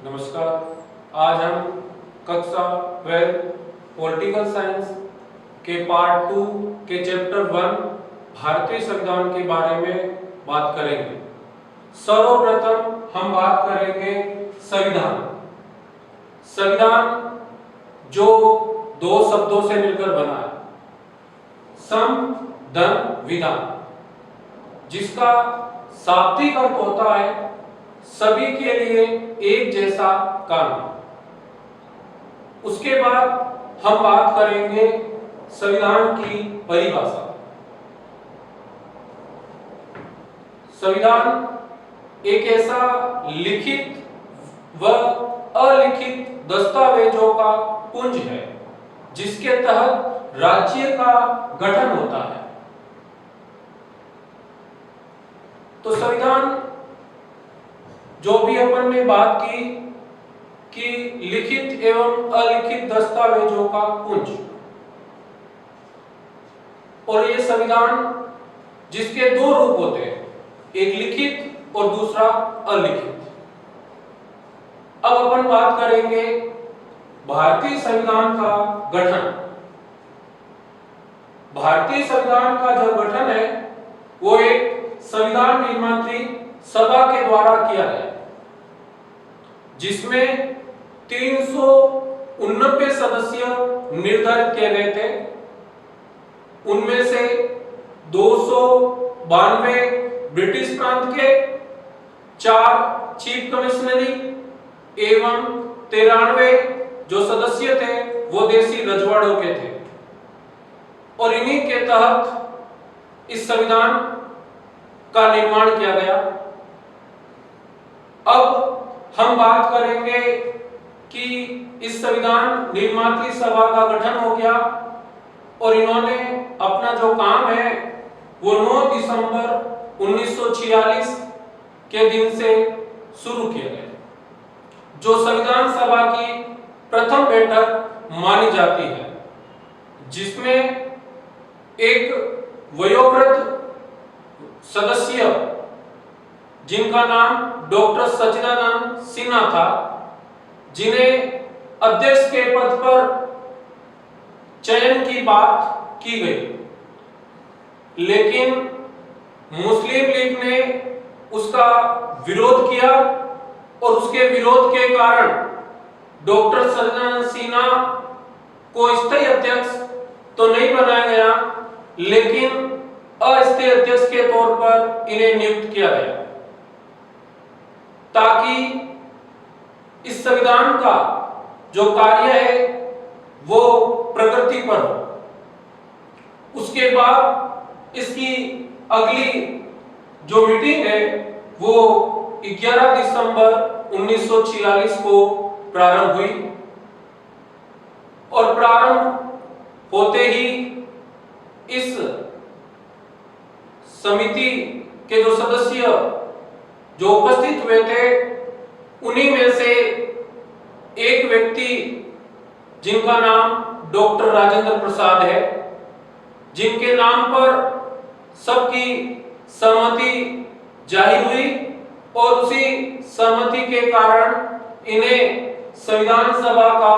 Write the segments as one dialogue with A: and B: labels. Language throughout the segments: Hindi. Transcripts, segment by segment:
A: नमस्कार। आज हम कक्षा 12 पॉलिटिकल साइंस के पार्ट 2 के चैप्टर 1 भारतीय संविधान के बारे में बात करेंगे। सर्वप्रथम हम बात करेंगे संविधान। संविधान जो दो शब्दों से मिलकर बना है, संविधान विधान, जिसका शाब्दिक अर्थ होता है सभी के लिए एक जैसा कानून। उसके बाद हम बात करेंगे संविधान की परिभाषा। संविधान एक ऐसा लिखित व अलिखित दस्तावेजों का पुंज है जिसके तहत राज्य का गठन होता है। तो संविधान जो भी अपन ने बात की कि लिखित एवं अलिखित दस्तावेजों का पुंज, और ये संविधान जिसके दो रूप होते हैं, एक लिखित और दूसरा अलिखित। अब अपन बात करेंगे भारतीय संविधान का गठन। भारतीय संविधान का जो गठन है वो एक संविधान निर्मात्री सभा के द्वारा किया गया, जिसमें 389 सदस्य निर्धारित किए गए थे। उनमें से 292 ब्रिटिश प्रांत के, 4 चीफ कमिश्नरी एवं 93 जो सदस्य थे वो देसी रजवाड़ों के थे। और इन्हीं के तहत इस संविधान का निर्माण किया गया। अब हम बात करेंगे कि इस संविधान निर्मात्री सभा का गठन हो गया और इन्होंने अपना जो काम है वो 9 दिसंबर 1946 के दिन से शुरू किया गया, जो संविधान सभा की प्रथम बैठक मानी जाती है, जिसमें एक वयोवृद्ध सदस्य जिनका नाम डॉक्टर सच्चिदानंद सिन्हा था, जिन्हें अध्यक्ष के पद पर चयन की बात की गई, लेकिन मुस्लिम लीग ने उसका विरोध किया और उसके विरोध के कारण डॉक्टर सच्चिदानंद सिन्हा को स्थायी अध्यक्ष तो नहीं बनाया गया, लेकिन अस्थायी अध्यक्ष के तौर पर इन्हें नियुक्त किया गया, ताकि इस संविधान का जो कार्य है वो प्रगति पर हो। उसके बाद इसकी अगली जो मीटिंग है वो 11 दिसंबर 1946 को प्रारंभ हुई और प्रारंभ होते ही इस समिति के जो सदस्य जो उपस्थित हुए थे, उन्हीं में से एक व्यक्ति जिनका नाम डॉक्टर राजेंद्र प्रसाद है, जिनके नाम पर सबकी सहमति जाहिर हुई और उसी सहमति के कारण इन्हें संविधान सभा का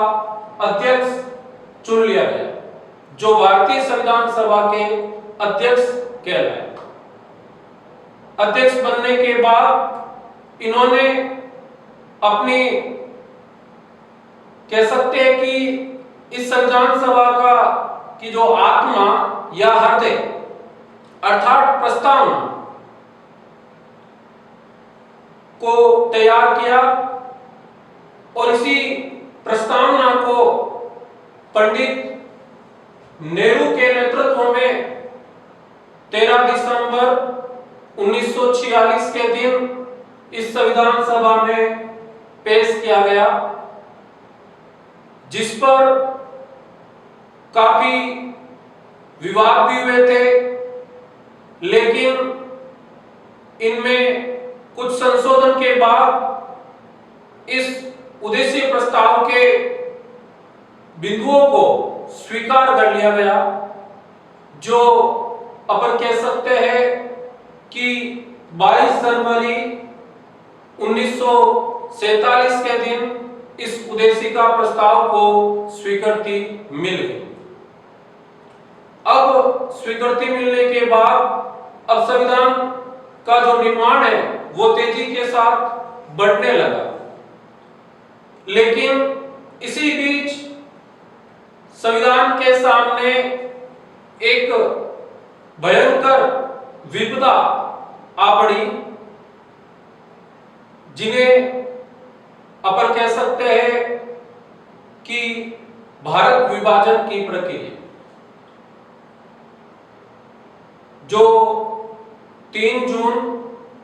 A: अध्यक्ष चुन लिया गया, जो भारतीय संविधान सभा के अध्यक्ष कहलाए। अध्यक्ष बनने के बाद इन्होंने अपनी, कह सकते हैं कि इस संविधान सभा का की जो आत्मा या हृदय अर्थात प्रस्तावना को तैयार किया और इसी प्रस्तावना को पंडित नेहरू के नेतृत्व में 13 दिसंबर 1946 के दिन इस संविधान सभा में पेश किया गया, जिस पर काफी विवाद भी हुए थे, लेकिन इनमें कुछ संशोधन के बाद इस उद्देश्य प्रस्ताव के बिंदुओं को स्वीकार कर लिया गया, जो अपन कह सकते हैं कि 22 जनवरी 1947 के दिन इस उद्देशिका प्रस्ताव को स्वीकृति मिल गई। अब स्वीकृति मिलने के बाद अब संविधान का जो निर्माण है वो तेजी के साथ बढ़ने लगा। लेकिन इसी बीच संविधान के सामने एक भयंकर विपदा आ पड़ी, जिन्हें अपन कह सकते हैं कि भारत विभाजन की प्रक्रिया, जो 3 जून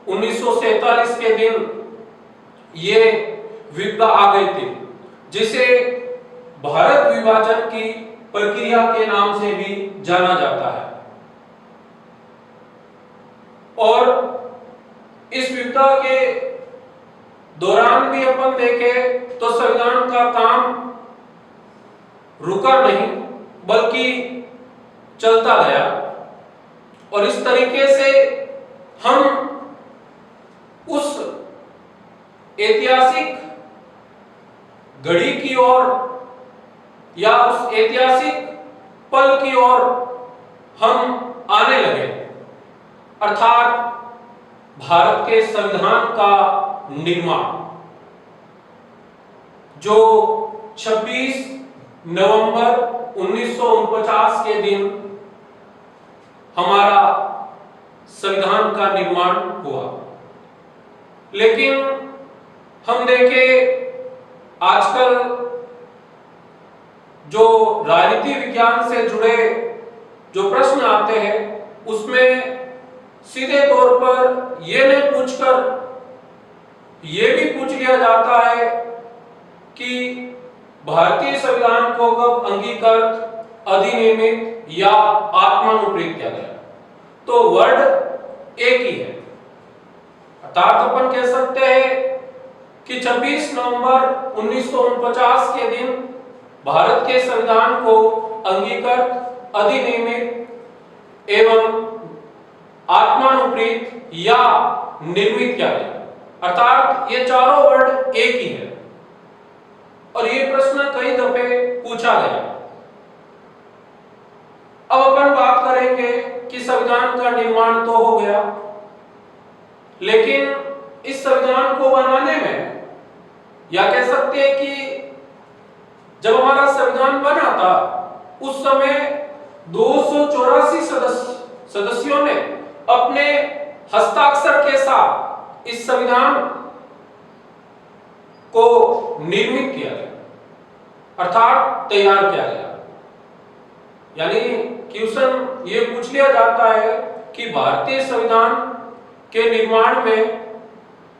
A: 1947 के दिन ये विपदा आ गई थी, जिसे भारत विभाजन की प्रक्रिया के नाम से भी जाना जाता है। और इस विपदा के दौरान भी अपन देखें तो संविधान का काम रुका नहीं, बल्कि चलता गया। और इस तरीके से हम उस ऐतिहासिक घड़ी की ओर या उस ऐतिहासिक पल की ओर हम आने लगे, अर्थात भारत के संविधान का निर्माण, जो 26 नवंबर 1949 के दिन हमारा संविधान का निर्माण हुआ। लेकिन हम देखें आजकल जो राजनीति विज्ञान से जुड़े जो प्रश्न आते हैं, उसमें सीधे तौर पर यह नहीं पूछकर यह भी पूछ लिया जाता है कि भारतीय संविधान को कब अंगीकृत, अधिनियमित या आत्मानुप्रेरित किया गया। तो वर्ड एक ही है, अर्थात अपन कह सकते हैं कि 26 नवंबर 1949 के दिन भारत के संविधान को अंगीकृत, अधिनियमित एवं आत्मानुप्रेरित या निर्मित किया गया, अर्थात ये चारों वर्ड एक ही है। और ये प्रश्न कई दफे पूछा गया। अब अपन बात करेंगे कि संविधान का निर्माण तो हो गया, लेकिन इस संविधान को बनाने में, या कह सकते हैं कि जब हमारा संविधान बना था उस समय 284 सदस्यों ने अपने हस्ताक्षर के साथ इस संविधान को निर्मित किया गया, अर्थात तैयार किया गया। यानी क्वेश्चन ये पूछ लिया जाता है कि भारतीय संविधान के निर्माण में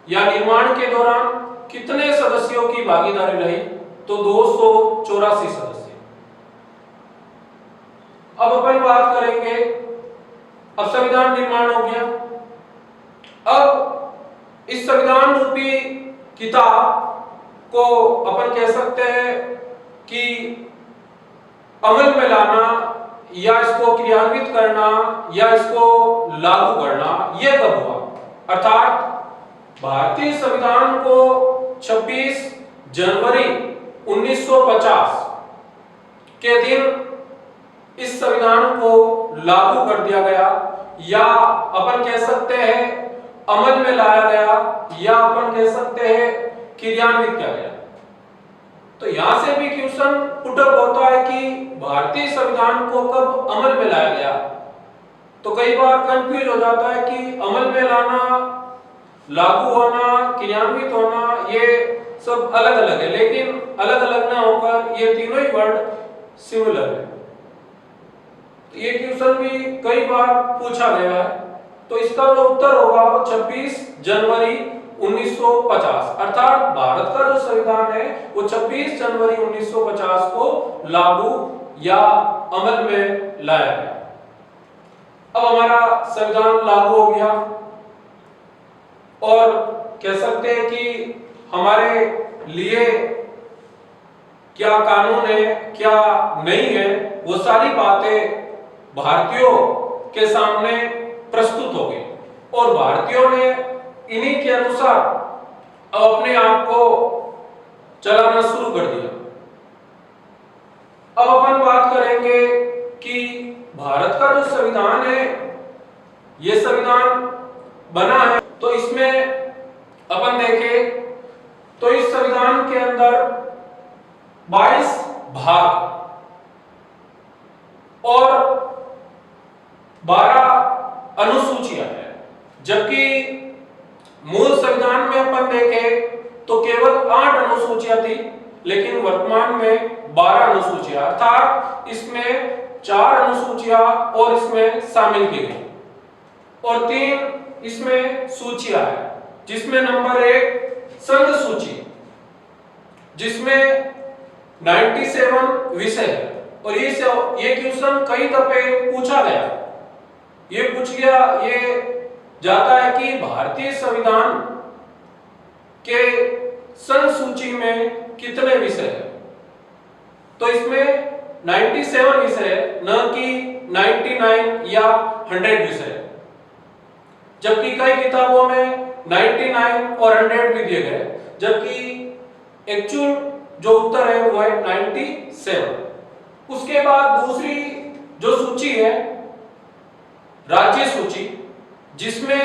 A: या निर्माण के दौरान कितने सदस्यों की भागीदारी रही, तो 284 सदस्य। अब अपन बात करेंगे, अब संविधान निर्माण हो गया। अब इस संविधान रूपी किताब को अपन कह सकते हैं कि अमल में लाना या इसको क्रियान्वित करना या इसको लागू करना, यह कब हुआ? अर्थात भारतीय संविधान को 26 जनवरी 1950 के दिन इस संविधान को लागू कर दिया गया, या अपन कह सकते हैं अमल में लाया गया, या अपन कह सकते हैं क्रियान्वित किया गया। तो यहां से भी क्वेश्चन पुटअप होता है कि भारतीय संविधान को कब अमल में लाया गया। तो कई बार कंफ्यूज हो जाता है कि अमल में लाना, लागू होना, क्रियान्वित होना, ये सब अलग अलग है, लेकिन अलग अलग ना होकर ये तीनों ही वर्ड सिमिलर है। तो ये क्वेश्चन भी कई बार पूछा गया है। तो इसका जो उत्तर होगा वो 26 जनवरी 1950, अर्थात भारत का जो संविधान है वो 26 जनवरी 1950 को लागू या अमल में लाया गया। अब हमारा संविधान लागू हो गया और कह सकते हैं कि हमारे लिए क्या कानून है, क्या नहीं है, वो सारी बातें भारतीयों के सामने प्रस्तुत हो गई और भारतीयों ने इन्हीं के अनुसार अब अपने आप को चलाना शुरू कर दिया। अब अपन बात करेंगे कि भारत का जो संविधान है, ये संविधान बना है, तो इसमें अपन देखें तो इस संविधान के अंदर 22 भाग और 12 अनुसूचियां हैं, जबकि मूल संविधान में अपन देखें तो केवल 8 अनुसूचियां थी, लेकिन वर्तमान में 12 अनुसूचियां, अर्थात इसमें 4 अनुसूचियां और इसमें शामिल की गई और 3 इसमें सूचियां है, जिसमें नंबर 1 संघ सूची, जिसमें 97 विषय है। और ये क्वेश्चन कई दफे पूछा गया, ये जाता है कि भारतीय संविधान के संघ सूची में कितने विषय है, तो इसमें 97 विषय है, न कि 99 या 100 विषय, जबकि कई किताबों में 99 और 100 भी दिए गए, जबकि एक्चुअल जो उत्तर है वो है 97। उसके बाद दूसरी जो सूची है राज्य सूची, जिसमें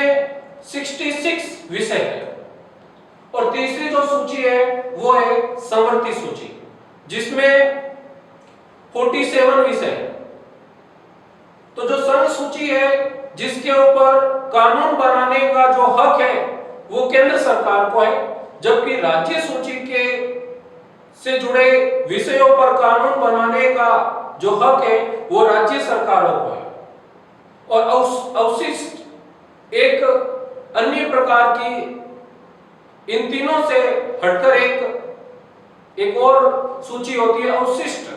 A: 66 विषय है, और तीसरी जो सूची है वो है समवर्ती सूची, जिसमें 47 विषय है। तो जो संघ सूची है, जिसके ऊपर कानून बनाने का जो हक है वो केंद्र सरकार को है, जबकि राज्य सूची के से जुड़े विषयों पर कानून बनाने का जो हक है वो राज्य सरकारों को है। और अवशिष्ट एक अन्य प्रकार की, इन तीनों से हटकर एक और सूची होती है, अवशिष्ट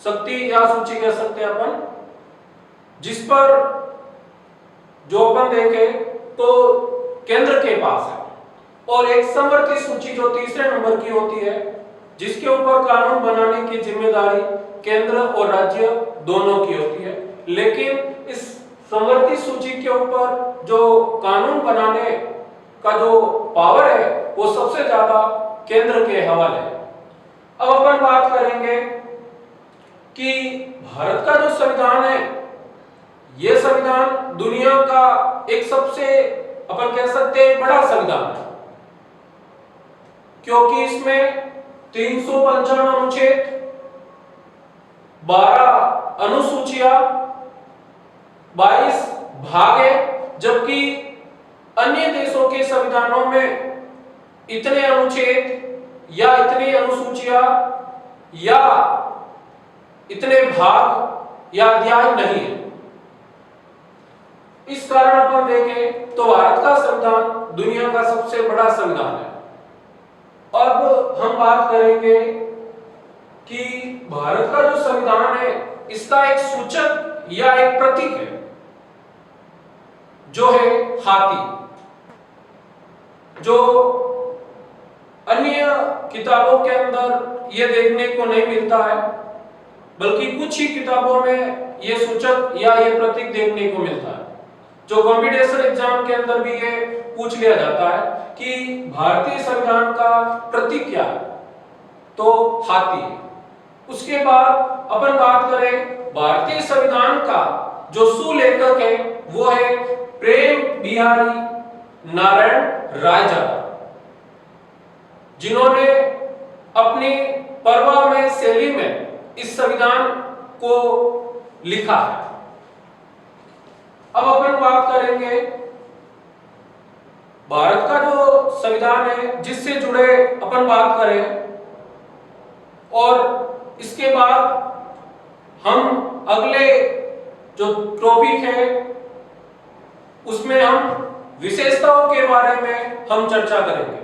A: शक्ति या सूची कह सकते हैं अपन, जिस पर जो अपन देखें तो केंद्र के पास है, और एक समवर्ती सूची जो तीसरे नंबर की होती है, जिसके ऊपर कानून बनाने की जिम्मेदारी केंद्र और राज्य दोनों की होती है। लेकिन इस समवर्ती सूची के ऊपर जो कानून बनाने का जो पावर है वो सबसे ज्यादा केंद्र के हवाले है। अब अपन बात करेंगे कि भारत का जो संविधान है, ये संविधान दुनिया का एक सबसे अपन कह सकते हैं बड़ा संविधान है, क्योंकि इसमें 355 अनुच्छेद, 12 अनुसूचियां, 22 भाग है, जबकि अन्य देशों के संविधानों में इतने अनुच्छेद या इतनी अनुसूचियां या इतने भाग या अध्याय नहीं है। इस कारण अपन देखें तो भारत का संविधान दुनिया का सबसे बड़ा संविधान है। अब हम बात करेंगे कि भारत का जो संविधान है, इसका एक सूचक या एक प्रतीक है, जो है हाथी, जो अन्य किताबों के अंदर यह देखने को नहीं मिलता है, बल्कि कुछ ही किताबों में यह सूचक या यह प्रतीक देखने को मिलता है। जो कॉम्पिटिशन एग्जाम के अंदर भी ये पूछ लिया जाता है कि भारतीय संविधान का प्रतीक क्या है, तो हाथी है। उसके बाद अपन बात करें भारतीय संविधान का जो सुलेखक है वो है प्रेम बिहारी नारायण रायजादा, जिन्होंने अपनी परवामय शैली में इस संविधान को लिखा है। अब अपन बात करेंगे भारत का जो संविधान है, जिससे जुड़े अपन बात करें, और इसके बाद हम अगले जो टॉपिक है उसमें हम विशेषताओं के बारे में हम चर्चा करेंगे।